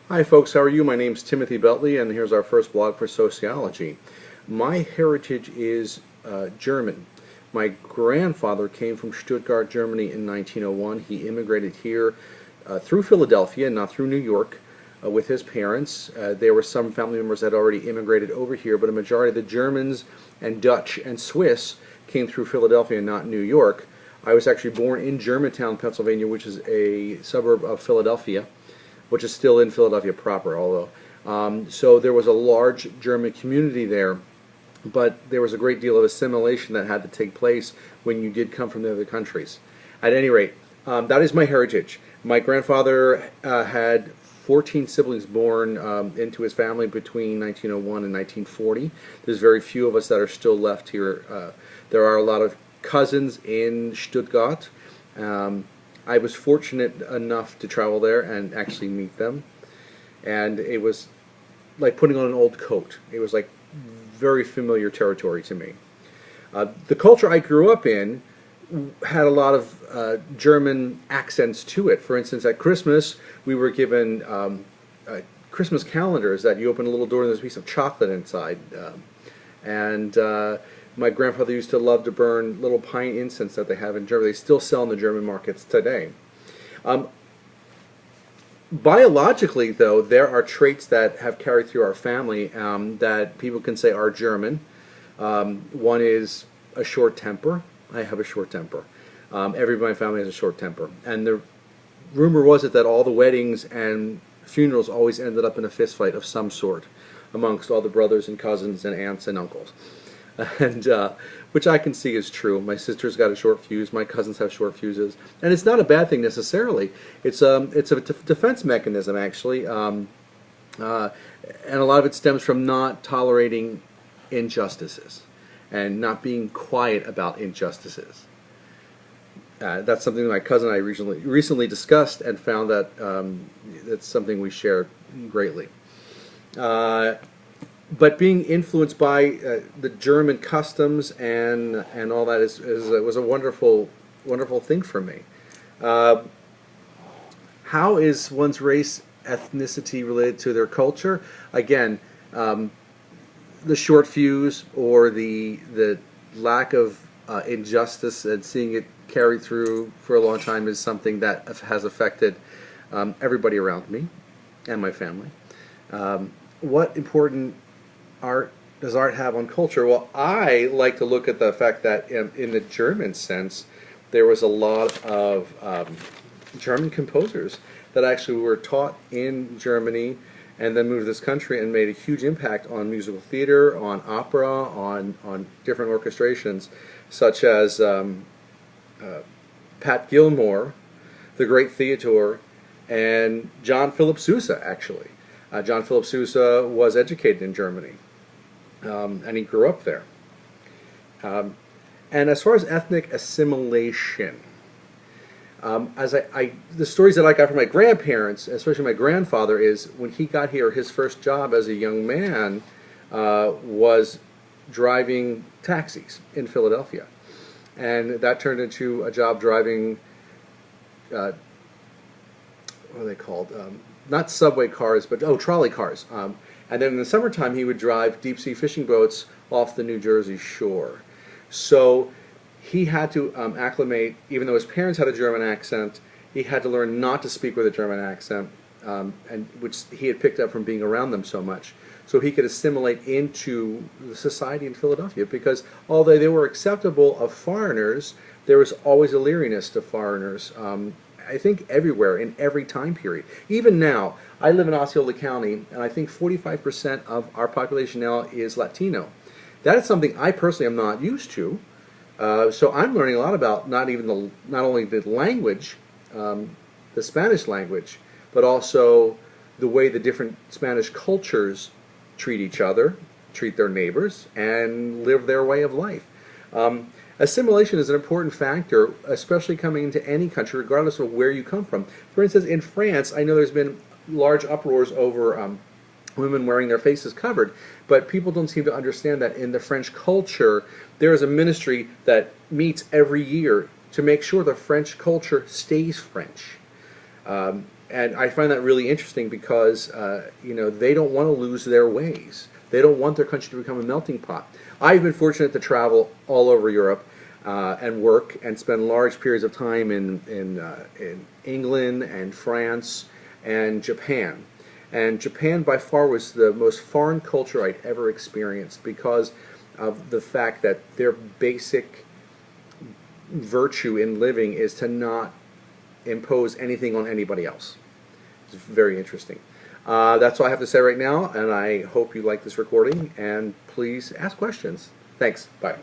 Hi folks, how are you? My name's Timothy Beltley and here's our first blog for sociology. My heritage is German. My grandfather came from Stuttgart, Germany in 1901. He immigrated here through Philadelphia, not through New York, with his parents. There were some family members that had already immigrated over here, but a majority of the Germans and Dutch and Swiss came through Philadelphia, not New York. I was actually born in Germantown, Pennsylvania, which is a suburb of Philadelphia, which is still in Philadelphia proper, although. So there was a large German community there, but there was a great deal of assimilation that had to take place when you did come from the other countries. At any rate, that is my heritage. My grandfather had 14 siblings born into his family between 1901 and 1940. There's very few of us that are still left here. There are a lot of cousins in Stuttgart. I was fortunate enough to travel there and actually meet them, and it was like putting on an old coat. It was like very familiar territory to me. The culture I grew up in had a lot of German accents to it. For instance, at Christmas we were given Christmas calendars that you open a little door and there's a piece of chocolate inside, my grandfather used to love to burn little pine incense that they have in Germany. They still sell in the German markets today. Biologically, though, there are traits that have carried through our family that people can say are German. One is a short temper. I have a short temper. Everybody in my family has a short temper. And the rumor was it that all the weddings and funerals always ended up in a fist fight of some sort amongst all the brothers and cousins and aunts and uncles. And which I can see is true. My sister's got a short fuse. My cousins have short fuses, and it's not a bad thing necessarily. It's a defense mechanism actually, and a lot of it stems from not tolerating injustices and not being quiet about injustices. That's something my cousin and I recently discussed and found that it's something we share greatly. But being influenced by the German customs and all that was a wonderful thing for me. How is one's race, ethnicity related to their culture? Again, the short fuse or the lack of injustice and seeing it carried through for a long time is something that has affected everybody around me and my family. What important does art have on culture? Well, I like to look at the fact that in the German sense, there was a lot of German composers that actually were taught in Germany and then moved to this country and made a huge impact on musical theater, on opera, on different orchestrations, such as Pat Gilmore, the great Theodore, and John Philip Sousa, actually. John Philip Sousa was educated in Germany. And he grew up there. And as far as ethnic assimilation, the stories that I got from my grandparents, especially my grandfather, is when he got here, his first job as a young man was driving taxis in Philadelphia. And that turned into a job driving, what are they called? Not subway cars, but trolley cars. And then in the summertime, he would drive deep-sea fishing boats off the New Jersey shore. So he had to acclimate, even though his parents had a German accent, he had to learn not to speak with a German accent, and which he had picked up from being around them so much. So he could assimilate into the society in Philadelphia, because although they were acceptable of foreigners, there was always a leeriness to foreigners. I think everywhere, in every time period. Even now, I live in Osceola County, and I think 45% of our population now is Latino. That is something I personally am not used to. So I'm learning a lot about not only the language, the Spanish language, but also the way the different Spanish cultures treat each other, treat their neighbors, and live their way of life. Assimilation is an important factor, especially coming into any country, regardless of where you come from. For instance, in France, I know there's been large uproars over women wearing their faces covered, but people don't seem to understand that in the French culture, there is a ministry that meets every year to make sure the French culture stays French. And I find that really interesting because you know, they don't want to lose their ways. They don't want their country to become a melting pot. I've been fortunate to travel all over Europe and work and spend large periods of time in England and France and Japan. And Japan by far was the most foreign culture I'd ever experienced because of the fact that their basic virtue in living is to not impose anything on anybody else. It's very interesting. That's all I have to say right now, and I hope you like this recording, and please ask questions. Thanks. Bye.